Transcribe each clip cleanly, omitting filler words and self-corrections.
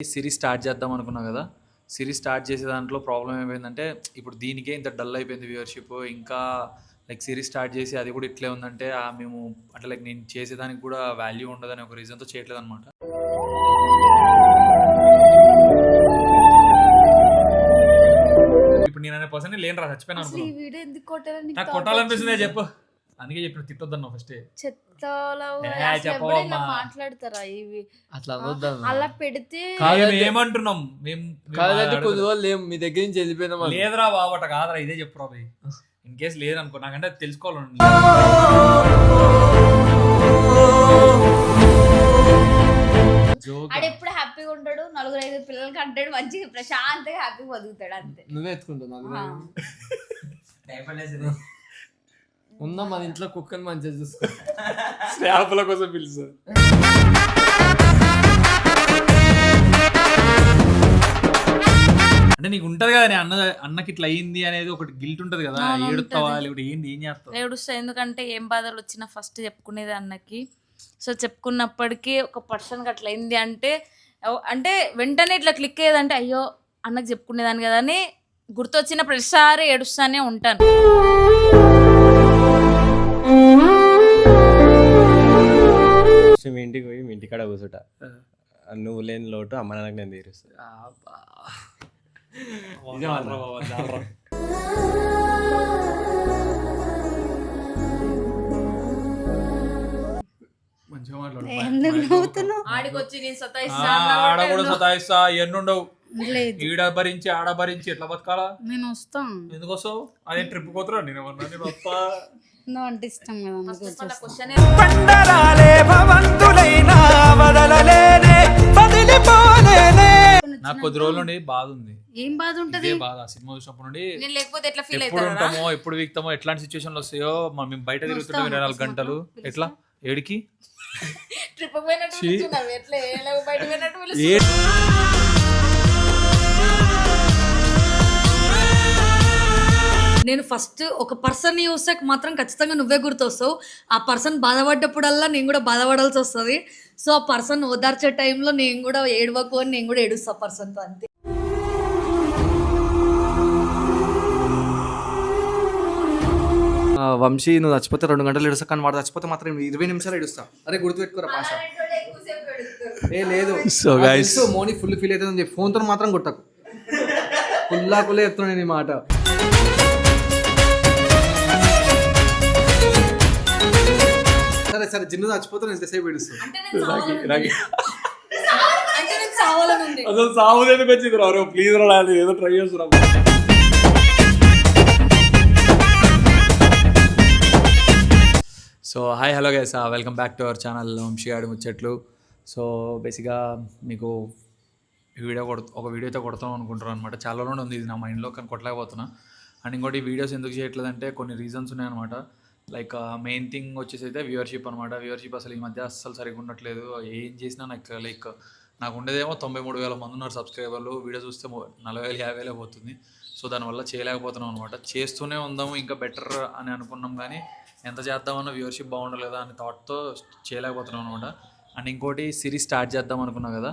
Series start చేద్దాం అనుకున్నా కదా. సిరీస్ స్టార్ట్ చేసే దాంట్లో ప్రాబ్లం ఏమైందంటే ఇప్పుడు దీనికే ఇంత డల్ అయిపోయింది వ్యూవర్షిప్. ఇంకా లైక్ సిరీస్ స్టార్ట్ చేసి అది కూడా ఇట్లే ఉందంటే మేము అంటే లైక్ నేను చేసేదానికి కూడా వాల్యూ ఉండదని ఒక రీజన్తో చేయట్లేదు అనమాట. ఇప్పుడు నేను అనే పర్సన్ లేని రా చచ్చిపోయినా అనుకున్నాను. నాకు కొట్టాలనిపిస్తుంది చెప్పు, అందుకే చెప్పిన తిట్టొద్దన్నా ఫస్ట్ మాట్లాడతారా ఇవి అట్లా అలా పెడితే ఏమంటున్నాం మేము కొద్ది రోజులు మీ దగ్గర నుంచి వెళ్ళిపోయినా లేదురా బాబట కాదురా ఇదే చెప్పు రాబోయ్. ఇన్ కేసు లేదనుకో నాకంటే తెలుసుకోవాలని ఎప్పుడు హ్యాపీగా ఉంటాడు, 4-5 పిల్లలకి అంటాడు, మంచిగా ప్రశాంతంగా హ్యాపీగా బతుకుతాడు అంతే. నువ్వే ఎత్తుకుంటావు ఉందా మన ఇంట్లో కుక్కని మంచిగా చూసుకో. స్నాప్ల కోసం పిలుస్తారు. అంటే నీకు ఉంటది కదా అన్నకి ఇట్లా అయ్యింది అనేది ఒకటి గిల్ట్ ఉంటది కదా, ఏడుస్తావా లేకపోతే ఏంది ఏం చేస్తావు? ఏడుస్తా, ఎందుకంటే ఏం బాధలు వచ్చినా ఫస్ట్ చెప్పుకునేది అన్నకి. సో చెప్పుకున్నప్పటికీ ఒక పర్సన్కి అట్లా అయింది అంటే వెంటనే ఇట్లా క్లిక్ అయ్యేదంటే అయ్యో అన్నకి చెప్పుకునేదాన్ని కదా అని గుర్తొచ్చిన ప్రతిసారి ఏడుస్తానే ఉంటాను. మీ ఇంటికి పోయి మీ ఇంటికాడ కూర్చుంట, నువ్వు లేని లోటు అమ్మ నాన్నకి నేను తీరుస్తాను. సతాయిస్తా ఎన్నుండవు, ఈడ భరించి ఆడ భరించి ఎట్లా బతకాలా? నేను వస్తాను. ఎందుకు వస్తావు? అదే ట్రిప్ పోతురా నేను వస్తా. అంటే ఇష్టం నాకు కొద్ది రోజుల నుండి బాధ ఉంది. ఏం బాధ ఉంటది? బాధ సినిమా చూసినప్పటి నుండి ఎప్పుడు ఉంటామో ఎప్పుడు వీక్తామో ఎట్లాంటి సిచ్యువేషన్లు వస్తాయో మేము బయట తిరుగుతుంటాం 24 గంటలు. ఎట్లా ఏడికి నేను ఫస్ట్ ఒక పర్సన్ చూస్తే మాత్రం ఖచ్చితంగా నువ్వే గుర్తొస్తావు. ఆ పర్సన్ బాధపడ్డప్పుడల్లా నేను కూడా బాధపడాల్సి వస్తుంది. సో ఆ పర్సన్ ఓదార్చే టైంలో నేను కూడా ఏడవకు అని నేను కూడా ఏడుస్తా పర్సన్తో, అంతే. వంశీ నువ్వు చచ్చిపోతే 2 గంటలు ఏడుస్తా, కానీ వాడు చచ్చిపోతే మాత్రం 20 నిమిషాలు ఏడుస్తా. అరే గుర్తుపెట్టుకోరా భాష. ఏ లేదు సో గైస్ మోని ఫుల్ ఫీల్ అవుతుందని చెప్పి ఫోన్తో మాత్రం కొట్టకు. కుల్లా చెప్తున్నా నేను ఈ మాట. సరే జిన్ను చచ్చిపోతే నేను ఎంతసేపు ఏడుస్తాను. అసలు సాగు ఎందుకు వచ్చింది రా? ప్లీజ్ రా, ఏదో ట్రై చేస్తున్నా. So hi hello guys, welcome back to our channel Vamshi ఆడి ముచ్చట్లు. సో బేసిక్గా మీకు ఒక వీడియో అయితే కొడతాం అనుకుంటున్నాను అనమాట. చాలా రోజులు ఉంది ఇది నా మైండ్లో, కానీ కొట్టలేకపోతున్నా. అండ్ ఇంకోటి వీడియోస్ ఎందుకు చేయట్లేదంటే కొన్ని రీజన్స్ ఉన్నాయన్నమాట. లైక్ మెయిన్ థింగ్ వచ్చేసి అయితే వ్యూవర్షిప్ అనమాట. వ్యూవర్షిప్ అసలు ఈ మధ్య అస్సలు సరిగ్గా ఉండట్లేదు. ఏం చేసినా నాకు ఉండేదేమో 93,000 మంది ఉన్నారు సబ్స్క్రైబర్లు. వీడియో చూస్తే 40,000 50,000 పోతుంది. సో దానివల్ల చేయలేకపోతున్నాం అనమాట. చేస్తూనే ఉందాము ఇంకా బెటర్ అని అనుకున్నాం, కానీ ఎంత చేద్దామన్నా వ్యూవర్షిప్ బాగుండలేదా అని థాట్తో చేయలేకపోతున్నాం అనమాట. అండ్ ఇంకోటి సిరీస్ స్టార్ట్ చేద్దాం అనుకున్నా కదా.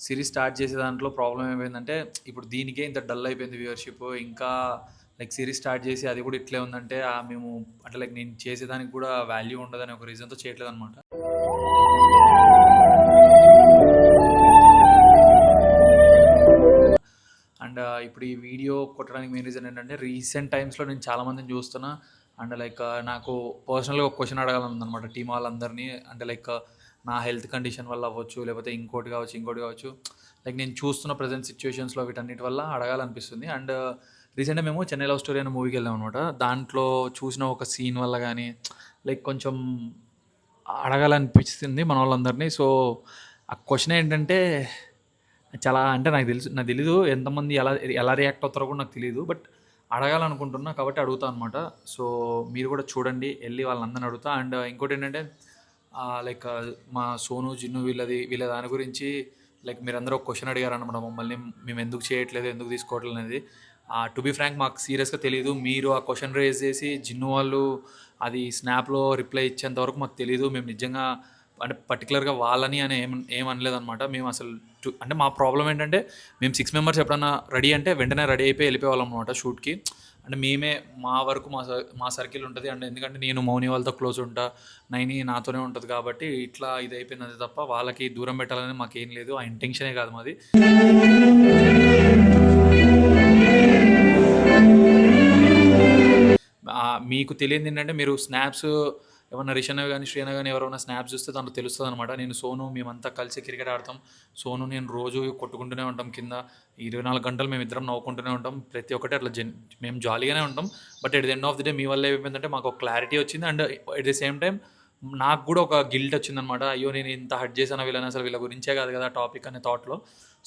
సిరీస్ స్టార్ట్ చేసే దాంట్లో ప్రాబ్లం ఏమైందంటే ఇప్పుడు దీనికే ఇంత డల్ అయిపోయింది వ్యూవర్షిప్. ఇంకా లైక్ సిరీస్ స్టార్ట్ చేసి అది కూడా ఇట్లే ఉందంటే మేము అంటే లైక్ నేను చేసేదానికి కూడా వాల్యూ ఉండదని ఒక రీజన్తో చేయట్లేదు అనమాట. అండ్ ఇప్పుడు ఈ వీడియో కొట్టడానికి మెయిన్ రీజన్ ఏంటంటే రీసెంట్ టైమ్స్లో నేను చాలామందిని చూస్తున్నా. అండ్ లైక్ నాకు పర్సనల్గా ఒక క్వశ్చన్ అడగాలన్నమాట టీం వాళ్ళందరినీ. అంటే లైక్ నా హెల్త్ కండిషన్ వల్ల అవ్వచ్చు, లేకపోతే ఇంకోటి కావచ్చు. లైక్ నేను చూస్తున్న ప్రజెంట్ సిచ్యువేషన్స్లో వీటన్నిటి వల్ల అడగాలనిపిస్తుంది. అండ్ రీసెంట్గా మేము చెన్నై లవ్ స్టోరీ అనే మూవీకి వెళ్ళాం అనమాట. దాంట్లో చూసిన ఒక సీన్ వల్ల కానీ లైక్ కొంచెం అడగాలనిపిస్తుంది మన వాళ్ళందరినీ. సో ఆ క్వశ్చన్ ఏంటంటే చాలా అంటే నాకు తెలీదు ఎంతమంది ఎలా రియాక్ట్ అవుతారో కూడా నాకు తెలియదు, బట్ అడగాలనుకుంటున్నా కాబట్టి అడుగుతా అనమాట. సో మీరు కూడా చూడండి, వెళ్ళి వాళ్ళందరిని అడుగుతా. అండ్ ఇంకోటి ఏంటంటే లైక్ మా సోను జిన్ను వీళ్ళ దాని గురించి లైక్ మీరందరూ ఒక క్వశ్చన్ అడిగారనమాట మమ్మల్ని, మేము ఎందుకు చేయట్లేదు, ఎందుకు తీసుకోవట్లేదు అనేది. టు బీ ఫ్రాంక్ మాకు సీరియస్గా తెలియదు. మీరు ఆ క్వశ్చన్ రేజ్ చేసి జిన్ను వాళ్ళు అది స్నాప్లో రిప్లై ఇచ్చేంతవరకు మాకు తెలియదు. మేము నిజంగా అంటే పర్టికులర్గా వాళ్ళని అని ఏం అనలేదన్నమాట. మేము అసలు అంటే మా ప్రాబ్లం ఏంటంటే మేము 6 మెంబర్స్ ఎప్పుడన్నా రెడీ అంటే వెంటనే రెడీ అయిపోయి వెళ్ళిపోయేవాళ్ళం అనమాట షూట్కి. అంటే మేమే మా వరకు మా సర్కిల్ ఉంటుంది. అండ్ ఎందుకంటే నేను మౌని వాళ్ళతో క్లోజ్ ఉంటా, నైని నాతోనే ఉంటుంది కాబట్టి ఇట్లా ఇది అయిపోయింది. అది తప్ప వాళ్ళకి దూరం పెట్టాలని మాకేం లేదు, ఆ ఇంటెన్షనే కాదు మాది. మీకు తెలియదు ఏంటంటే మీరు స్నాప్స్ ఏమన్నా రిషన్ కానీ శ్రీనా కానీ ఎవరైనా స్నాప్స్ చూస్తే దాంట్లో తెలుస్తుంది అనమాట. నేను సోను మేమంతా కలిసి క్రికెట్ ఆడతాం. సోను నేను రోజు కొట్టుకుంటూనే ఉంటాం కింద, 24 గంటలు మేము ఇద్దరం నవ్వుకుంటూనే ఉంటాం. ప్రతి ఒక్కటి అట్లా మేము జాలీగానే ఉంటాం. But at the end of the day మీ వల్ల ఏమైందంటే మాకు ఒక క్లారిటీ వచ్చింది. And at the same time నాకు కూడా ఒక గిల్ట్ వచ్చిందనమాట. అయ్యో నేను ఇంత హర్ట్ చేశాను వీళ్ళని, అసలు వీళ్ళ గురించే కాదు కదా టాపిక్ అనే థాట్లో.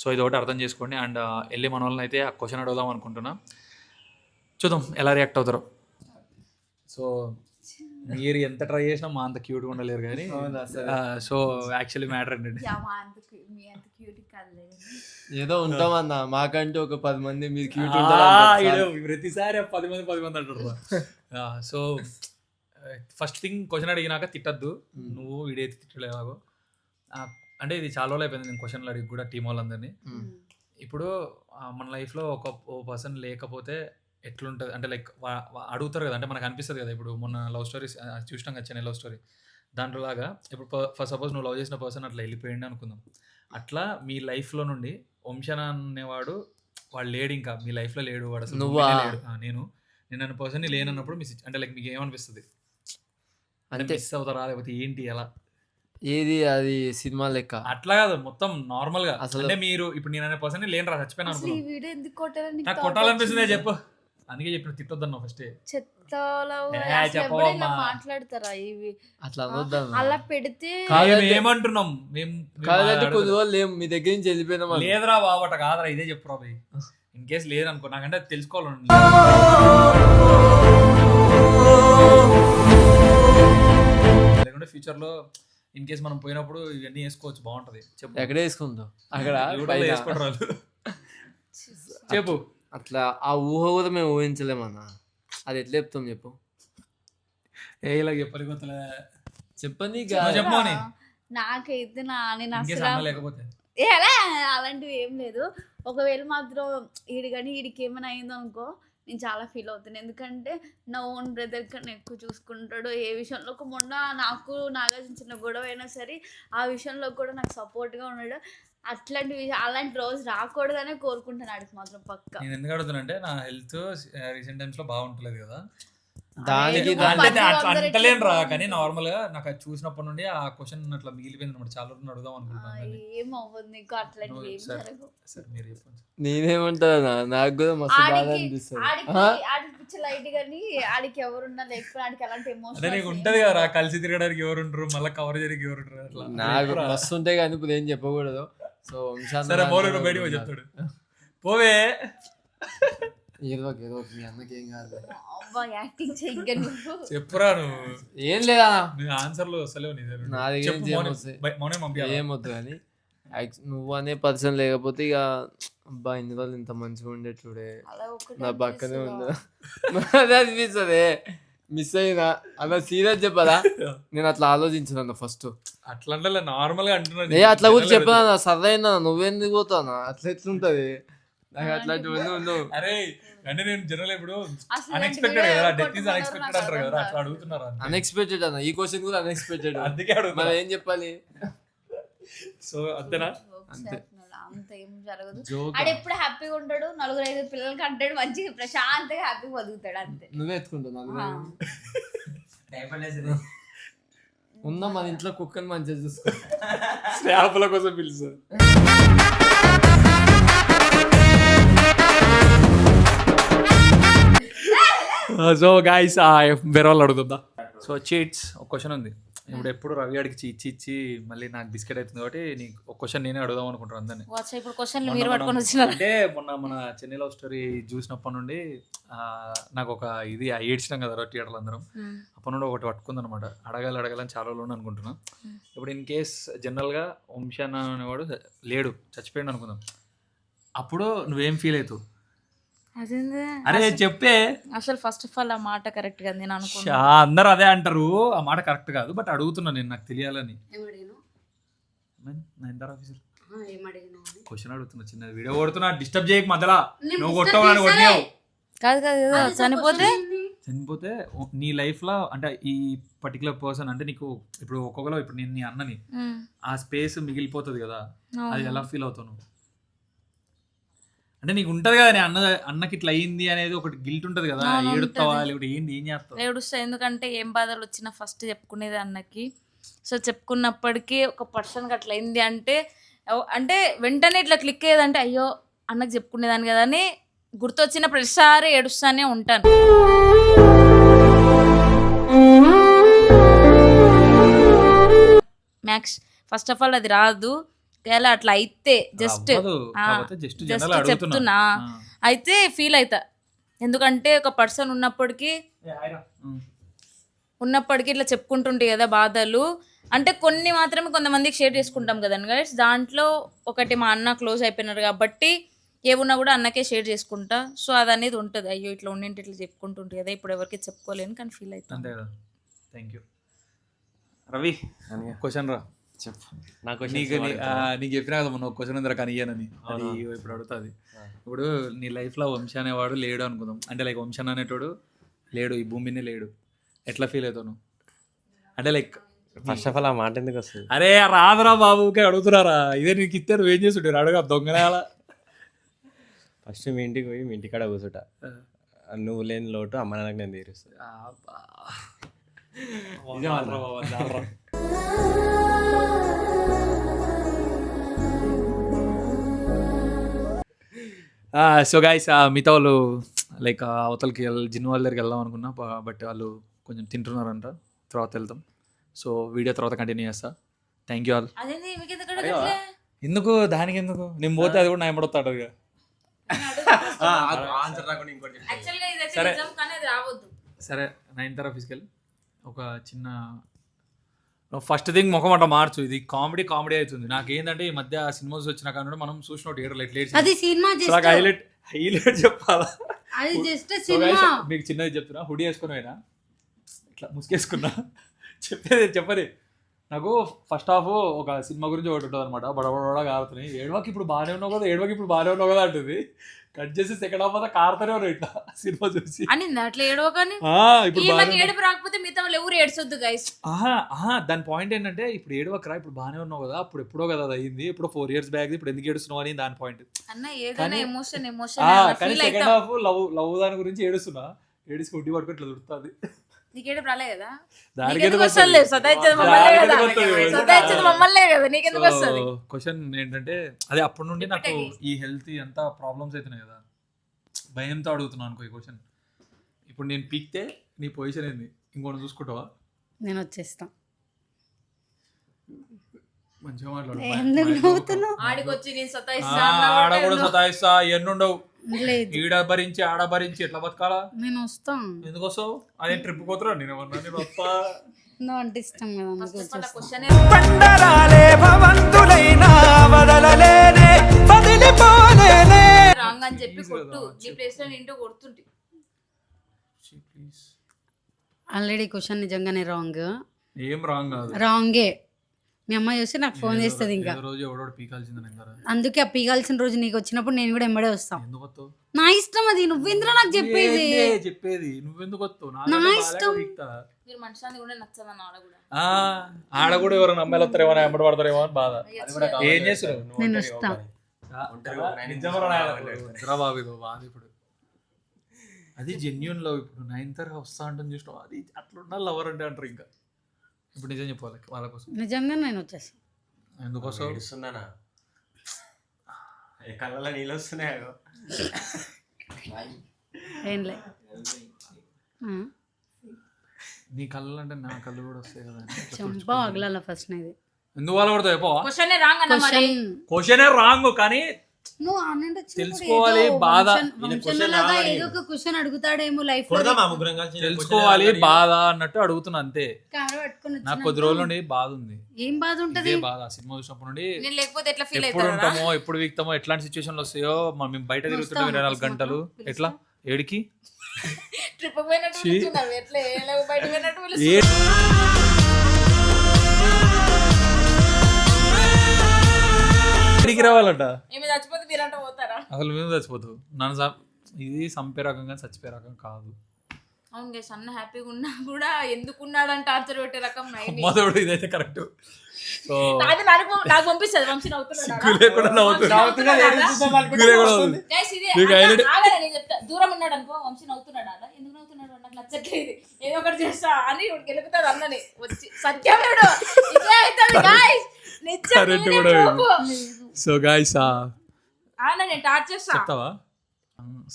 సో ఇది ఒకటి అర్థం చేసుకోండి. అండ్ వెళ్ళి మన వాళ్ళని అయితే ఆ క్వశ్చన్ అడుగుదాం అనుకుంటున్నా. చూద్దాం ఎలా రియాక్ట్ అవుతారో. సో మీరు ఎంత ట్రై చేసినా మా అంత క్యూట్గా ఉండలేరు కానీ. సో యాక్చువల్లీ మ్యాటర్ ఏంటంటే ఏదో ఉంటామన్నా, మాకంటే ఒక 10 మంది మీరు క్యూట్ ప్రతిసారి 10 మంది అంటారు. సో ఫస్ట్ థింగ్ క్వశ్చన్ అడిగినాక తిట్టద్దు. నువ్వు వీడైతే తిట్టలేవాగో. అంటే ఇది చాలా రోజులు అయిపోయింది నేను క్వశ్చన్లు అడిగి కూడా టీం వాళ్ళందరినీ. ఇప్పుడు మన లైఫ్లో ఒక పర్సన్ లేకపోతే ఎట్లుంటుంది అంటే లైక్ అడుగుతారు కదా, అంటే మనకు అనిపిస్తుంది కదా. ఇప్పుడు మొన్న లవ్ స్టోరీస్ చూసినాం కదా, చెన్నై లవ్ స్టోరీ దాంట్లోలాగా. ఇప్పుడు ఫర్ సపోజ్ నువ్వు లవ్ చేసిన పర్సన్ అట్లా వెళ్ళిపోయింది అనుకుందాం. అట్లా మీ లైఫ్లో నుండి వంశన అనేవాడు వాడు లేడు, ఇంకా మీ లైఫ్లో లేడు, వాడు అసలు లేడు. నేను అనే పర్సన్ లేనన్నప్పుడు అంటే లైక్ మీకు ఏమనిపిస్తుంది? అంటే మిస్ అవుతారా లేకపోతే ఏంటి ఎలా? ఏది అది సినిమా లెక్క అట్లా కాదు, మొత్తం నార్మల్ గా. అంటే మీరు ఇప్పుడు నేను అనే పర్సన్ లేను రా, చచ్చిపోయినా అనుకున్నాను, నాకు కొట్టాలనిపిస్తుంది చెప్పు. అందుకే చెప్పిన తిట్టొద్దన్నా ఫస్ట్. మాట్లాడతారా ఇవి అట్లా అనొద్దా? అలా పెడితే ఏమంటున్నాం మేము కాదంటే కొన్ని రోజులు లేము మీ దగ్గర నుంచి వెళ్ళిపోయినా. లేదురా బాబట కాదురా, ఇదే చెప్పురా భయ్. ఇన్ కేసు లేదనుకో నాకంటే తెలుసుకోవాలండి. లేకుంటే ఫ్యూచర్ లో ఇన్ కేసు మనం పోయినప్పుడు ఇవన్నీ వేసుకోవచ్చు, బాగుంటది. చెప్పు ఎక్కడ వేసుకుందాం? అక్కడ వేసుకుంటారు చెప్పు. అట్లా ఆ ఊహ కూడా మేము ఊహించలేమన్నా. అది ఎట్లా చెప్తాం చెప్పు? ఇలా చెప్పని కొత్తలే చెప్పని చెప్పని నాకైతే లేకపోతే అలాంటివి ఏం లేదు. ఒకవేళ మాత్రం ఈడు కానీ ఈడికి ఏమైనా అయిందో అనుకో నేను చాలా ఫీల్ అవుతాను. ఎందుకంటే నా ఓన్ బ్రదర్ కన్నా ఎక్కువ చూసుకుంటాడు ఏ విషయంలో. మొన్న నాకు నాగార్జున చిన్న గొడవ అయినా సరే ఆ విషయంలో కూడా నాకు సపోర్ట్గా ఉన్నాడు. అలాంటి రోజు రాకూడదనే కోరుకుంటాను ఆడికి మాత్రం పక్కా. నేను ఎందుకు అడుగుతానంటే నా హెల్త్ రీసెంట్ టైమ్స్ లో బాగుంటలేదు కదా, దానికి అంటలేను రా. కానీ నార్మల్ గా నాకు అది చూసినప్పటి నుండి ఆ క్వశ్చన్ అట్లా మిగిలిపోయింది అనమాట. చాలా రోజులు అడుగుదాం అనుకుంటున్నాను. ఏమవ్వదు నీకు అట్లాంటివి ఏం జరగవు. సరే మీరు చెప్పండి. నేనేమంటా నాకు కూడా మస్తు బాధ అనిపిస్తుంది. ఆడికి లైట్ గానీ ఆడికి ఎవరున్నా లేకపోతే ఆడికి అలాంటి అంటే నీకు ఉంటది కదా కలిసి తిరగడానికి ఎవరు ఉంటారు, మళ్ళీ కవర్ చేయడానికి ఎవరు ఉంటారు, అట్లా నాకు మస్తు ఉంటాయి కానీ ఇప్పుడు ఏం చెప్పకూడదు. సో సరే మౌలు బయటకు చెప్తాడు పోవే. ఏదో మీ అన్నకి ఏం కాదు చెప్పురా. నువ్వు ఏం లేదా ఆన్సర్లు వస్తలేవు నాది ఏమొద్దు కానీ నువ్వు అనే పర్సన్ లేకపోతే ఇక అబ్బా ఇన్ని రోజులు ఇంత మంచిగా ఉండే చూడే నా పక్కనే ఉందా అదే అనిపిస్తుంది. మిస్ అయినా అన్న సీరియస్ చెప్పదా? నేను అట్లా ఆలోచించిన ఫస్ట్. అట్లా అంటే నార్మల్ గా అంటున్నా. అట్లా కూడా చెప్పనా సరైన నువ్వెందుకు పోతానా? అట్లా ఎట్లుంటది నాకు అట్లాంటివన్నీ ఉండవు. అరే అంటే నేను జనరల్ ఇప్పుడు అన్ఎక్స్పెక్టెడ్ కదా, డెత్ ఈజ్ అన్ఎక్స్పెక్టెడ్ అంటారు కదా, అట్లా అడుగుతున్నారు. అన్ఎక్స్పెక్టెడ్ అన్న, ఈ క్వశ్చన్ కూడా అన్ఎక్స్పెక్టెడ్. అందుకే అడుగుతున్నా, మనం ఏం చెప్పాలి? సో అంతేనా? అంతే, అంత ఏం జరగదు. ఆడు ఎప్పుడు హ్యాపీగా ఉంటాడు, 4-5 పిల్లలకి అంటాడు, మంచిగా ప్రశాంతంగా హ్యాపీగా బతుకుతాడు. అంతే. నువ్వే ఎత్తుకుంటావు ఉందా మన ఇంట్లో కుక్కని మంచిగా చూసుకో. స్నాప్ల కోసం పిలుస్తారు. సో గైస్ వేరే వాళ్ళు అడుగుతుందా? సో చీట్స్ ఒక క్వశ్చన్ ఉంది. ఇప్పుడు ఎప్పుడు రవి అడిగి ఇచ్చి మళ్ళీ నాకు బిస్కెట్ అవుతుంది కాబట్టి నీకు ఒక క్వశ్చన్ నేనే అడుగుదాం అనుకుంటాను అందరినీ. అంటే మన చెన్నై లవ్ స్టోరీ చూసినప్పటి నుండి నాకు ఒక ఇది ఏడ్చినాం కదా థియేటర్లు అందరం. అప్పటి నుండి ఒకటి పట్టుకుంది అనమాట, అడగాలని చాలా రోజులు అనుకుంటున్నా. ఇప్పుడు ఇన్ కేస్ జనరల్గా వంశాన అనేవాడు లేడు, చచ్చిపోయాడు అనుకుందాం, అప్పుడు నువ్వేం ఫీల్ అవుతావు? అరే చెప్పే. అసలు ఫస్ట్ ఆఫ్ ఆల్ ఆ మాట కరెక్ట్ గా నేను అనుకున్నా. అందరు అదే అంటారు, ఆ మాట కరెక్ట్ కాదు, బట్ అడుగుతున్నా నేను, నాకు తెలియాలని. నైన్తార ఆఫీసర్ ఏమడిగినా క్వశ్చన్ అడుగుతున్నా, చిన్న వీడియో కొడుతున్నా, డిస్టర్బ్ చేయక మధ్యలో. నువ్వు కొట్టావు అని కొట్టినావు. కాదు చనిపోతే చనిపోతే నీ లైఫ్లో అంటే ఈ పర్టికులర్ పర్సన్ అంటే నీకు ఇప్పుడు ఒక్కొక్కరు ఇప్పుడు నేను నీ అన్నని ఆ స్పేస్ మిగిలిపోతుంది కదా, అది ఎలా ఫీల్ అవుతావు నువ్వు? అంటే నీకు ఉంటుంది కదా అన్నకి ఇట్లా అయ్యింది అనేది ఒకటి గిల్ట్ ఉంటుంది కదా, ఏడుతావా లేకపోతే ఏం చేస్తావు? ఏడుస్తా, ఎందుకంటే ఏం బాధలు వచ్చినా ఫస్ట్ చెప్పుకునేది అన్నకి. సో చెప్పుకున్నప్పటికీ ఒక పర్సన్కి అట్లా అయింది అంటే వెంటనే ఇట్లా క్లిక్ అయ్యేదంటే అయ్యో అన్నకి చెప్పుకునేదాన్ని కదా అని గుర్తొచ్చిన ప్రతిసారి ఏడుస్తానే ఉంటాను. మ్యాక్స్ ఫస్ట్ ఆఫ్ ఆల్ అది రాదు, ఒకవేళ అట్లా అయితే జస్ట్ చెప్తున్నా అయితే ఫీల్ అవుతా. ఎందుకంటే ఒక పర్సన్ ఉన్నప్పటికీ ఇట్లా చెప్పుకుంటుంటే కదా బాధలు, అంటే కొన్ని మాత్రమే కొంతమందికి షేర్ చేసుకుంటాం కదండి గైస్. దాంట్లో ఒకటి మా అన్న క్లోజ్ అయిపోయినారు కాబట్టి ఏమున్నా కూడా అన్నకే షేర్ చేసుకుంటా. సో అది అనేది ఉంటుంది, అయ్యో ఇట్లా ఉండింటి ఇట్లా చెప్పుకుంటుంటే కదా, ఇప్పుడు ఎవరికి చెప్పుకోలేను కానీ ఫీల్ అవుతాను. అంతే కదా. Thank you Ravi. క్వశ్చన్ రా చెప్పు. నీకు చెప్పినా కదా మొన్న ఒక క్వశ్చన్ ఉందిరా కానీ ఇయ్యనని, అది ఇప్పుడు అడుగుతుంది. ఇప్పుడు నీ లైఫ్లో వంశీ అనేవాడు లేడు అనుకుందాం, అంటే లైక్ వంశీ అనేటోడు లేడు, ఈ భూమిని లేడు, ఎట్లా ఫీల్ అవుతావు నువ్వు? అంటే లైక్ ఫస్ట్ ఆఫ్ ఆల్ ఆ మాట ఎందుకు వస్తుంది? అరే రాదురా బాబుకే అడుగుతున్నారా, ఇదే నీకు ఇస్తే నువ్వేం చేస్తుంటారు అడుగు దొంగనేలా. ఫస్ట్ మీ ఇంటికి పోయి మీ ఇంటికాడ కూర్చుంటా, నువ్వు లేని లోటు అమ్మ నాన్నకి నేను తీరుస్తాను. సో గైస్ మిగతా వాళ్ళు లైక్ అవతలకి జిన్ వాళ్ళ దగ్గరికి వెళ్దాం అనుకున్నా, బట్ వాళ్ళు కొంచెం తింటున్నారంట, తర్వాత వెళ్తాం. సో వీడియో తర్వాత కంటిన్యూ చేస్తా. Thank you all. ఎందుకు దానికి ఎందుకు నేను పోతే అది కూడా నా ఎంబడొస్తాడు ఇక. సరే నైన్తార ఆఫీస్కి వెళ్ళి ఒక చిన్న ఫస్ట్ థింగ్ ముఖం అట్లా మార్చు, ఇది కామెడీ అవుతుంది. నాకేంటంటే ఈ మధ్య సినిమాస్ వచ్చిన కానీ మనం చూసినట్టు హైలైట్ చెప్పాలా, మీకు చిన్నది చెప్తున్నా. హుడీ వేసుకుని అయినా ఇట్లా ముసుకేసుకున్నా చెప్పని నాకు ఫస్ట్ హాఫ్ ఒక సినిమా గురించి ఒకటి ఉంటుంది అనమాట, బడబడ కారుతున్నాయి, ఏడవకి ఇప్పుడు బాగానే ఉన్నావు కదా అంటుంది. కట్ చేసి సెకండ్ హాఫ్ అంతా కారుతూనే ఉన్నాయి ఇట్లా సినిమా చూసి అనింది అట్లా ఏడవకని. ఇప్పుడు ఏడుపు రాకపోతే మిగతా వాళ్ళు ఎవరు ఏడ్చొద్దు గైస్. దాని పాయింట్ ఏంటంటే ఇప్పుడు ఏడవకరా, ఇప్పుడు బాగానే ఉన్నావు కదా, అప్పుడు ఎప్పుడో కదా అది అయింది, ఇప్పుడు 4 years బ్యాక్, ఇప్పుడు ఎందుకు ఏడుస్తున్నావు అని దాని పాయింట్. అన్న ఏదైనా ఎమోషన్ కానీ సెకండ్ హాఫ్ లవ్ దాని గురించి ఏడుస్తున్నా, ఏడిసి కొట్టి పట్టుకుని ఇట్లా దొరుకుతుంది. నీకేడుపు రాలే కదా, క్వశ్చన్ ఏంటంటే అదే అప్పటి నుండి నాకు ఈ హెల్త్ అంతా ప్రాబ్లమ్స్ అవుతున్నాయి కదా, భయంతో అడుగుతున్నాను అనుకో ఈ క్వశ్చన్. ఇప్పుడు నేను పీక్తే నీ పొజిషన్ ఏంది, ఇంకోటి చూసుకుంటావా? నేను వచ్చేస్తా. మంచిగా మాట్లాడు. ఆడికొచ్చి నేను ఆడ కూడా సతాయిస్తా, ఎన్నుండవు ఈడ భరించి ఆడ భరించి ఎట్లా బతకాలా? నేను వస్తాను. ఎందుకు వస్తావు? అదే ట్రిప్ పోతున్నా నేను ఏమన్నా, నేను వస్తా. నువ్వు అంటే ఇష్టం కదా. రాంగ్ అని చెప్పి కొట్టు, నీ ప్లేస్ లో నింటూ కొడుతుంటే. ఆల్రెడీ క్వశ్చన్ నిజంగానే రాంగ్. ఏం రాంగ్ కాదు, రాంగే. మీ అమ్మ చూసి నాకు ఫోన్ చేస్తుంది ఇంకా, అందుకే ఆ పీకాల్సిన రోజు నీకు వచ్చినప్పుడు నేను కూడా ఎంబడే వస్తాను. నా ఇష్టం అది, నువ్వెందులో నాకు చెప్పేది నువ్వెందుకు వస్తావు? నా ఇష్టం. ఆడ కూడా ఎవరైనా అమ్మాయిలు వస్తారేమో, ఎంబడి పడతారేమో అని బాధ. ఏం చేస్తారు? నేను వస్తా. బాధ ఇప్పుడు అది జెన్యూన్ లవ్. ఇప్పుడు నైన్తార వస్తా అంటుంది చూసినావు, అది అట్లున్నా లవర్ అంటే అంటారు. ఇంకా ఇప్పుడు నిజం చెప్పాలి వాళ్ళ కోసం, నిజంగా నేను వచ్చేస్తాను. ఎందుకోసం? కళ్ళలో నీళ్ళు వస్తున్నాయి. ఏంలే, నీ కళ్ళు అంటే నా కళ్ళు కూడా వస్తాయి కదా. చంపా పగలాల ఫస్ట్ నాది. ఎందుకు వాళ్ళ పడతావు చెప్పవా? క్వశ్చనే రాంగ్ కానీ నువ్వు అన్నంటే తెలుసుకోవాలి బాధ. ఏదో ఒక క్వశ్చన్ అడుగుతాడేమో లైఫ్ లో, తెలుసుకోవాలి బాధ అన్నట్టు అడుగుతున్నా అంతే. నాకు కొద్ది రోజుల నుండి బాధ ఉంది. ఏం బాధ ఉంటది? బాధ సినిమా చూసినప్పుడు నుండి ఎప్పుడు ఎప్పుడు ఉంటామో, ఎప్పుడు వీక్తామో, ఎట్లాంటి సిచ్యువేషన్లు వస్తాయో. మేము బయట తిరుగుతున్నాం 24 గంటలు. ఎట్లా ఏడికి ట్రిప్ ఇక్కడికి రావాలట. ఏమి చచ్చిపోతే మీరంట పోతారా? అసలు మేము చచ్చిపోతావు. ఇది చంపే రకం కానీ చచ్చిపోయే రకం కాదు. అవును గైస్, అన్న హ్యాపీగా ఉన్నా కూడా ఎందుకున్నాడని టార్చర్ పెట్టే రకం నైని. మొదటి ఇదైతే కరెక్ట్. సో నాకు పంపిస్తుంది వంశీ నవ్వుతున్నాడు. దూరం ఉన్నాడు అనుకో వంశీ నవ్వుతున్నాడు అలా ఎందుకు నవ్వుతున్నాడు నాకు నచ్చట్లేదు ఏదో ఒకటి చేస్తా అని గెలుపుతాడు అన్నని వచ్చి సత్యమేడు ఇదే అవుతుంది గాయ్స్. సో గాయ్స్ నేను టార్చర్ చేస్తా చెప్తావా?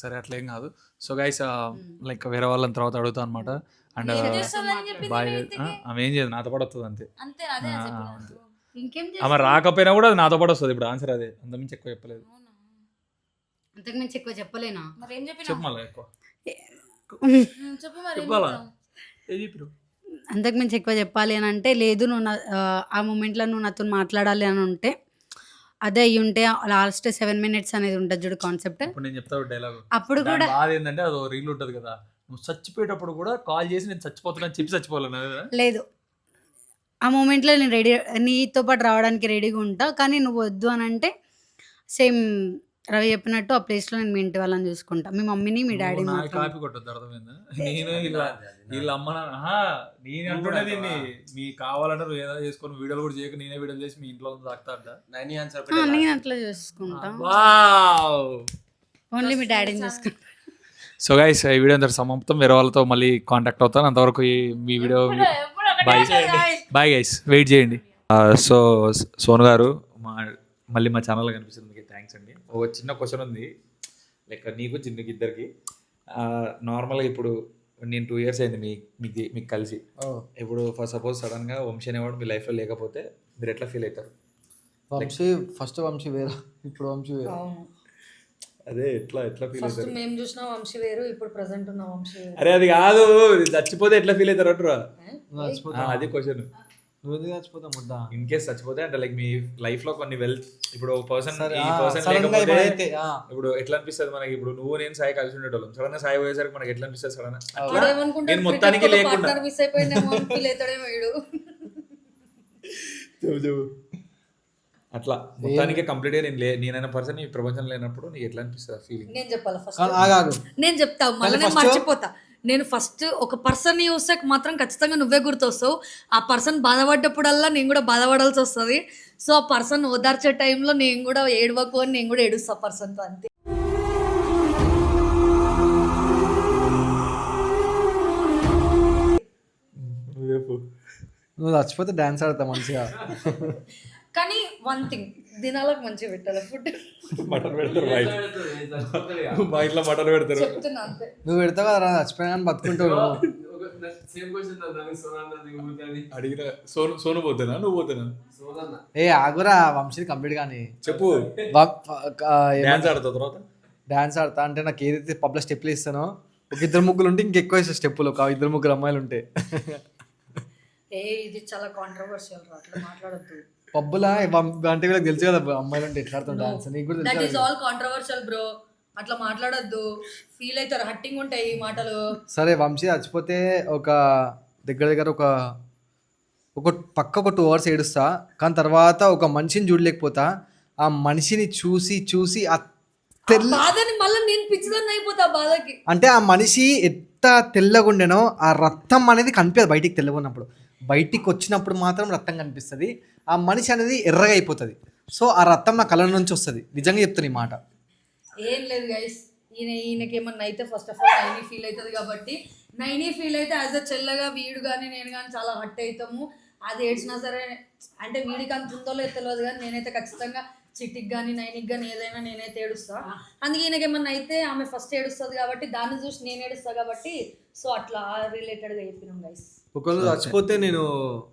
సరే అట్లేం కాదు. సో గైస్ లైక్ వేరే వాళ్ళని తర్వాత అడుగుతా అనమాట. అండ్ బాయ్ ఆమె ఏం చేయదు, నాతో పాటు వస్తుంది అంతే. ఇంకేం ఆమె రాకపోయినా కూడా అది నాతో పాటు వస్తుంది. ఇప్పుడు ఆన్సర్ అదే, అంతమించి ఎక్కువ చెప్పలేదు. అంతకు మించి ఎక్కువ చెప్పలేనా? మరేం చెప్పినా చెప్పు మళ్ళీ ఎక్కువ చెప్పు మరి చెప్పాలా? ఏం చెప్పిరు? అంతకు మించి ఎక్కువ చెప్పాలి అని అంటే లేదు, నువ్వు ఆ మూమెంట్లో నువ్వు నాతో మాట్లాడాలి అని ఉంటే అదే అయ్యి ఉంటే లాస్ట్ 7 minutes అనేది ఉంటుంది చూడు కాన్సెప్ట్. ఇప్పుడు నేను చెప్తా డైలాగ్. అప్పుడు కూడా బాధ ఏంటంటే అది రీల్ ఉంటుంది కదా, నువ్వు చచ్చిపోయేటప్పుడు కూడా కాల్ చేసి నేను చచ్చిపోతున్నా చెప్పి చచ్చిపోవాలని లేదు. ఆ మూమెంట్లో నేను రెడీ, నీతో పాటు రావడానికి రెడీగా ఉంటా. కానీ నువ్వు వద్దు అని అంటే సేమ్ రవి చెప్పినట్టు ఆ ప్లేస్లో నేను మీ ఇంటి వాళ్ళని చూసుకుంటా, మీ మమ్మీని మీ డాడీని. కాపీ కొట్టద్దు, అర్థమైందా? నేను వీళ్ళ అమ్మ నేను అంటున్నా దీన్ని, మీకు కావాలంటే నువ్వు ఏదో చేసుకొని వీడియోలు కూడా చేయక నేనే వీడియోలు చేసి మీ ఇంట్లో తాకుతా అంట. నేను అట్లా చూసుకుంటా, ఓన్లీ మీ డాడీని చూసుకుంటా. సో గైస్ ఈ వీడియో అంతా సమాప్తం. వేరే వాళ్ళతో మళ్ళీ కాంటాక్ట్ అవుతాను. అంతవరకు మీ వీడియో బాయ్ గైస్, వెయిట్ చేయండి. సో సోను గారు మళ్ళీ మా ఛానల్లో కనిపిస్తుంది, థ్యాంక్స్ అండి. ఒక చిన్న క్వశ్చన్ ఉంది, లైక్ నీకు చిన్నకి ఇద్దరికి. నార్మల్గా ఇప్పుడు నేను 2 years అయింది మీకు కలిసి. ఇప్పుడు ఫర్ సపోజ్ సడన్గా వంశీ అనేవాడు మీ లైఫ్లో లేకపోతే మీరు ఎట్లా ఫీల్ అవుతారు? ఫస్ట్ వంశీ వేరు, ఇప్పుడు వంశీ వేరు. అదే ఎట్లా ఫీల్ అవుతారు? మేము చూసిన వంశీ వేరు, ఇప్పుడు ప్రెసెంట్ ఉన్న వంశీ వేరు. అరే అది కాదు, చచ్చిపోతే ఎట్లా ఫీల్ అవుతారు అంటారా? అది క్వశ్చన్. ఇన్ కేస్ చచ్చిపోతే అంటే లైక్ మీ లైఫ్ లో కొన్ని ఇప్పుడు ఒక పర్సన్ ఇప్పుడు ఎట్లా అనిపిస్తుంది మనకి? ఇప్పుడు నువ్వు నేను సాయి కలిసి ఉండేటోళ్ళం, సడన్ గా సాయి పోయేసరికి మనకి ఎట్లా అనిపిస్తుంది? సడన్ నేను మొత్తానికి లేకుండా అట్లా మొత్తానికి కంప్లీట్ గా నేనైనా పర్సన్ ఈ ప్రపంచం లేనప్పుడు నీకు ఎట్లా అనిపిస్తుంది ఫీలింగ్? నేను చెప్పాలా ఫస్ట్? నేను చెప్తా, మళ్ళీ నేను మర్చిపోతా. నేను ఫస్ట్ ఒక పర్సన్ చూస్తే మాత్రం ఖచ్చితంగా నువ్వే గుర్తొస్తావు. ఆ పర్సన్ బాధపడ్డప్పుడల్లా నేను కూడా బాధపడాల్సి వస్తుంది. సో ఆ పర్సన్ ఓదార్చే టైంలో నేను కూడా ఏడవకు అని నేను కూడా ఏడుస్తా పర్సన్తో, అంతే. నువ్వు చచ్చిపోతే డాన్స్ ఆడతా మంచిగా. కానీ వన్ థింగ్, దినాలకు మంచిగా పెట్టాలి ఫుడ్. మటన్ పెడతారు మా ఇంట్లో, మటన్ పెడతారు. చెప్తున్నా అంతే. నువ్వు పెడతావు కదా, చచ్చిపోయినా కానీ బతుకుంటావు. అడిగిన సోను పోతానా నువ్వు పోతానా? ఏ ఆగురా, వంశీ కంప్లీట్ కానీ చెప్పు. డాన్స్ ఆడతా తర్వాత డాన్స్ ఆడతా అంటే నాకు ఏదైతే పబ్లో స్టెప్లు ఇస్తానో, ఒక 2 ముగ్గులు ఉంటే ఇంకెక్కువ ఇస్తా స్టెప్పులు. ఒక 2 ముగ్గురు అమ్మాయిలు ఉంటే. ఇది చాలా కాంట్రవర్షియల్, అట్లా మాట్లాడద్దు. పబ్బులా అంటే వీళ్ళకి తెలుసు కదా అమ్మాయిలు అంటే ఎట్లా ఆడతాం డాన్స్, నీకు కూడా దట్ ఈస్ తెలుసు. ఆల్ కాంట్రవర్షియల్ బ్రో, అట్లా మాట్లాడద్దు, ఫీల్ అవుతారు, హట్టింగ్ ఉంటాయి ఈ మాటలు. సరే వంశీ చచ్చిపోతే ఒక దగ్గర పక్క ఒక 2 hours ఏడుస్తా, కానీ తర్వాత ఒక మనిషిని చూడలేకపోతా. ఆ మనిషిని చూసి ఆ బాధని మళ్ళీ నేను పిచ్చిదాన్ని అయిపోతా బాధకి. అంటే ఆ మనిషి ఎంత తెల్లగా ఉండేనో ఆ రక్తం అనేది కనిపించదు బయటికి. తెల్లగా ఉన్నప్పుడు బయటికి వచ్చినప్పుడు మాత్రం రక్తం కనిపిస్తుంది. ఆ మనిషి అనేది ఎర్రగా అయిపోతుంది. సో ఆ రక్తం నా కళ్ళ నుంచి వస్తుంది. నిజంగా చెప్తాను ఈ మాట. ఏం లేదు గైస్, ఈయనకి ఏమన్నా అయితే first of all Naini feel అవుతుంది కాబట్టి, నైని ఫీల్ అయితే యాజ్ అ చెల్లగా వీడు కానీ నేను కానీ చాలా హట్ అవుతాము. అది ఏడ్చినా సరే, అంటే వీడికి అంత ఉందో లేదో తెలియదు కానీ నేనైతే ఖచ్చితంగా చిట్టికి కానీ నైనికి కానీ ఏదైనా నేనైతే ఏడుస్తా. అందుకే ఈయనకి ఏమన్నా అయితే ఆమె ఫస్ట్ ఏడుస్తుంది కాబట్టి దాన్ని చూసి నేను ఏడుస్తా కాబట్టి, సో అట్లా రిలేటెడ్గా చెప్పినాం గైస్. ఒకళ్ళు చచ్చిపోతే నేను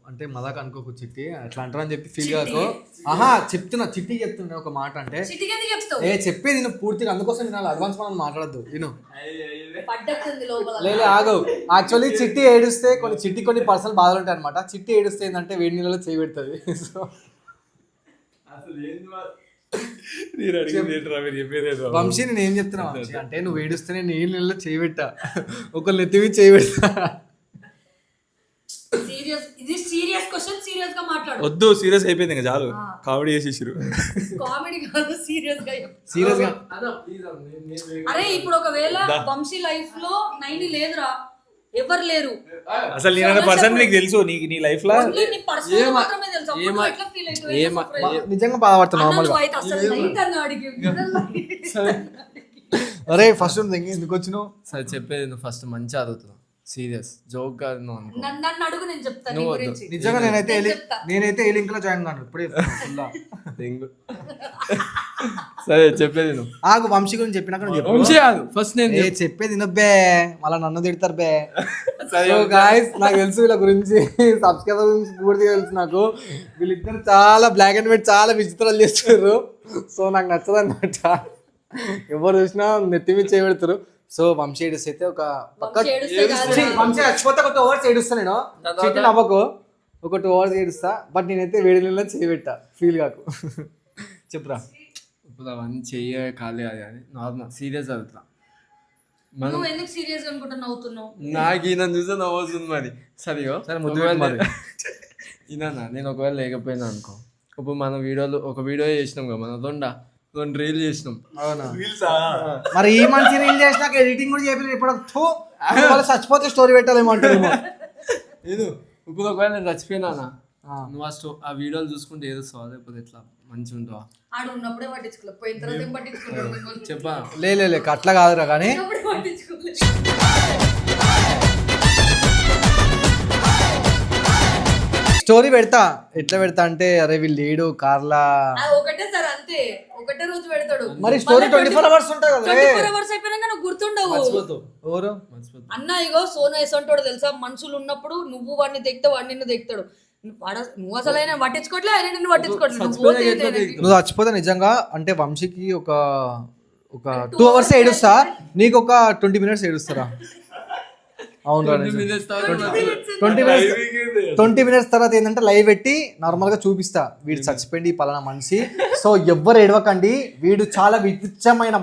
అంటే మదాక అనుకోకు చిట్టి అట్లా అంటారని చెప్పి ఫీల్ కాకు. చెప్తున్నా చిట్టికి చెప్తున్నా ఒక మాట. అంటే చెప్పేది నేను పూర్తిగా, అందుకోసం నేను అడ్వాన్స్ మనం మాట్లాడద్దు. నేను లేదు ఆగు. యాక్చువల్లీ చిట్టి ఏడుస్తే కొన్ని పర్సనల్ బాధలు ఉంటాయి అనమాట. చిట్టి ఏడుస్తే ఏంటంటే వేడి నీళ్ళలో చేయి పెడుతుంది. సో వంశీ నేను ఏం చెప్తున్నా వంశీ అంటే, నువ్వు ఏడుస్తే నేను నీళ్ళలో చేయి పెట్టా, ఒకళ్ళు నెత్తివి చేయి పెడతా. సీరియస్, ఇది సీరియస్ క్వశ్చన్, సీరియస్ గా మాట్లాడు. వద్దు సీరియస్ అయిపోయింది ఇంకా చాలు, కామెడీ చేసేసారు. కామెడీ కాదు, సీరియస్ గా చెప్పు. సీరియస్ గా అరే ఇప్పుడు ఒకవేళ వంశీ లైఫ్ లో నైని లేదురా, ఎవరు లేరు, అసలు నేను పర్సన్ నీకు తెలుసు, నీ లైఫ్ లో ఓన్లీ నీ పర్సనల్ మాత్రమే తెలుసు. అప్పుడు నువ్వు ఎట్లా ఫీల్ అవుతావు? నిజంగా బాధపడుతున్నావు అన్న, మామూలుగా. నువ్వు అయితే అసలు నైట్ అన్న అడిగి అరే ఫస్ట్ ఎందుకు వచ్చినావు? సరే చెప్పేది నువ్వు ఫస్ట్ మంచిగా అడుగుతున్నావు, సీరియస్ జోక్ కాదు నువ్వు అనుకో. నన్ను అడుగు, నేను చెప్తాను నీ నువ్వు గురించి. నిజంగా నేనైతే చెప్తా. ఏ లింక్ లో జాయిన్ కాను ఇప్పుడే full ఆ. దెంగు. సరే చెప్పేది నువ్వు. ఆగు వంశీ గురించి చెప్పినాక నువ్వు చెప్పు. వంశీ కాదు ఫస్ట్ నేను ఏ చెప్పేది వినబ్బే, మళ్ళీ నన్ను తిడతారు బే. సో గాయస్ నాకు తెలుసు వీళ్ళ గురించి, సబ్స్క్రైబర్ గురించి పూర్తిగా తెలుసు నాకు. వీళ్ళిద్దరు చాలా బ్లాక్ అండ్ వైట్ చాలా విచిత్రాలు చేస్తారు. సో నాకు నచ్చదు అనమాట, ఎవరు చూసినా నెత్తి మీద చేయబెడతారు. సో వంశీ ఏడుస్ అయితే ఒక పక్క వంశీ ఏడుస్తే కాదు. వంశీ చచ్చిపోతే ఒక 2 hours ఏడుస్తా నేను, చిట్టి నవ్వకు, ఒక 2 hours ఏడుస్తా. బట్ నేనైతే వేడి నీళ్ళలో చేయబెట్టా, ఫీల్ కాకు. చెప్పురా. ఇప్పుడు అవన్నీ చెయ్య ఖాళీ అది అని నార్మల్ సీరియస్ అవుతా. నువ్వు ఎందుకు సీరియస్ గా అనుకుంటా నవ్వుతున్నావు? నాకు ఈయన చూస్తే నవ్వుతుంది మరి. సరిగో సరే ముద్దు పెట్టు మరి. ఈయన నేను ఒకవేళ లేకపోయినా అనుకో, ఇప్పుడు మనం ఒక వీడియో చేసినాం కదా, మన 2 రీల్ చేసినాం. అవునా? మరి ఈ మంచి రీల్ చేసినాక ఎడిటింగ్ కూడా చేయలేదు. ఇప్పుడు చచ్చిపోతే స్టోరీ పెట్టాలేమంటారు. నేను ఇప్పుడు ఒకవేళ నేను చచ్చిపోయినా నువ్వు ఆ వీడియోలు చూసుకుంటే ఏదో సాల్వ్ అయిపోతే ఎట్లా మంచిగా ఉంటావా? ఆడు ఉన్నప్పుడే పట్టించుకోలేదు, పోయిన తర్వాత ఏం పట్టించుకుంటాడు? చెప్పా లే అట్లా కాదురా, కానీ ఉన్నప్పుడే పట్టించుకోలేదు. స్టోరీ పెడతా. ఎట్లా పెడతా అంటే అరే వీళ్ళు లేడు కార్లా, అది ఒకటే సార్, అంతే ఒకటే రోజు పెడతాడు. మరి స్టోరీ 24 hours ఉంటుంది కదా. 24 hours అయిపోయినాక నువ్వు గుర్తుండవు. ఎవరు అన్న ఇగో సోను ఎసంటోడు తెలుసా, మనుషులు ఉన్నప్పుడు నువ్వు వాడిని దిగుతావు, వాడిని నిన్ను దిగుతాడు. నువ్వు అసలు ఆయన పట్టించుకోవట్లే, ఆయన నిన్ను పట్టించుకోవట్లేదు. నువ్వు పోతే ఏంటి? నువ్వు చచ్చిపోతే నిజంగా అంటే వంశీకి ఒక 2 hours ఏడుస్తా, నీకు ఒక 20 minutes ఏడుస్తారా? అవును 20 minutes తర్వాత ఏంటంటే లైవ్ పెట్టి నార్మల్ గా చూపిస్తా, వీడు చచ్చిపోయింది పలానా మనిషి. సో ఎవ్వరు ఏడవకండి, వీడు చాలా విచిత్రమైన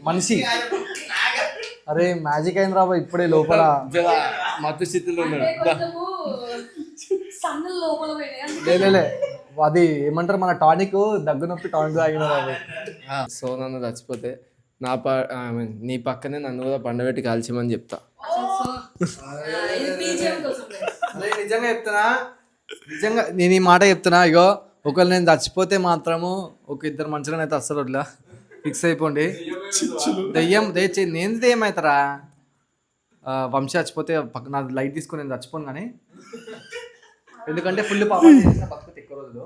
మనిషి. అరే మ్యాజిక్ అయింది రాబా ఇప్పుడే లోపల. మత్తు స్థితిలో ఉన్నాడు. కొంచెము సన్నలు లోపల పోయినాయి. లే అది ఏమంటారు మన టానిక్, దగ్గు నొప్పి టానిక్ తాగిన రాబోయ్. సో నన్ను చచ్చిపోతే నీ పక్కనే నన్ను కూడా పండబెట్టి కాల్చమని చెప్తా. ఇది BGM కోసం. అరే నిజంగా చెప్తున్నా, నిజంగా నేను ఈ మాట చెప్తున్నా. ఇగో ఒకవేళ నేను చచ్చిపోతే మాత్రము ఒక 2 మనుషులను అయితే అస్సలు వడ్లా ఫిక్స్ అయిపోండి. దెయ్యం నేను దెయ్యం అవుతారా? వంశీ చచ్చిపోతే నా లైట్ తీసుకొని నేను చచ్చిపోను, కానీ ఎందుకంటే ఫుల్ పాప బతుకుతే ఎక్కువ రోజులు.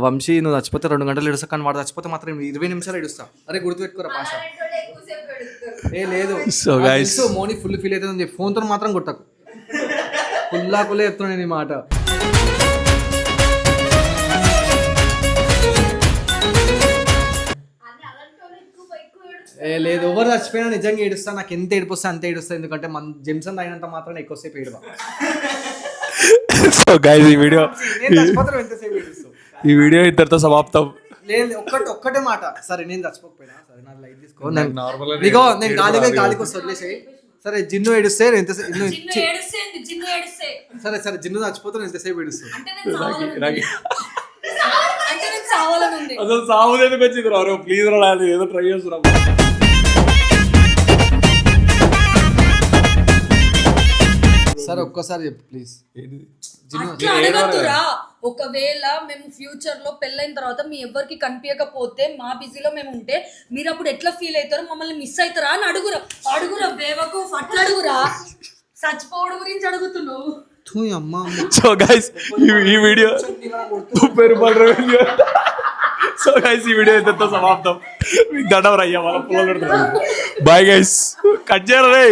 వంశీ నువ్వు చచ్చిపోతే 2 గంటలు ఏడుస్తా, కానీ వాడు చచ్చిపోతే మాత్రం 20 నిమిషాలు ఏడుస్తా. అరే గుర్తుపెట్టుకోరా భాష. లేదు So guys, మోని ఫుల్ ఫీల్ అవుతుంది, ఫోన్తో మాత్రం కొట్టకు. ఫుల్లాకులే చెప్తున్నాను నేను ఈ మాట. లేదు ఎవరు చచ్చిపోయినా నిజంగా ఏడుస్తా. నాకు ఎంత ఏడిపోస్తా అంత ఏడుస్తా, ఎందుకంటే మన జెమ్సన్ అయినంత మాత్రం ఎక్కువసేపు ఏడువా. సో గైస్ ఈ వీడియో నేను చచ్చిపోతాను ఎంతసేపు ఏడుస్తావు. ఈ వీడియో ఇంతటితో సమాప్తం. లేదు ఒక్కటే మాట. సరే నేను చచ్చిపోకపోయినా సరే నా లైట్ తీసుకో, నేను గాలికి వస్తే వదిలేసాయి. సరే జిన్ను ఏడుస్తే జిన్ను ఏడుస్తే సరే జిన్ను చచ్చిపోతాను ఎంతసేపు ఏడుస్తావు. అంటే నేను సావాలని ఉంది. అసలు సాగు ఎందుకు వచ్చింది రా? ప్లీజ్ రా, ఏదో ట్రై చేస్తున్నా. సరే ఒక్కసారి చెప్పు ప్లీజ్. అట్లా అడగద్దురా. ఒకవేళ మేము ఫ్యూచర్ లో పెళ్ళైన తర్వాత మీ ఎవరికి కనిపించకపోతే, మా బిజీలో మేము ఉంటే, మీరు అప్పుడు ఎట్లా ఫీల్ అవుతారో, మమ్మల్ని మిస్ అవుతారా అని అడుగురా బేవకు. అట్లా అడుగురా, చచ్చిపోవడం గురించి అడుగుతున్నావు. సో గైస్ ఈ వీడియో 30 రూపాయలు రెవెన్యూ. సో గైస్ ఈ వీడియో ఇంతటితో సమాప్తం. మీకు దండం రయ్యా, వాళ్ళ పొలం. బాయ్ గైస్, కట్ చేయరా రే.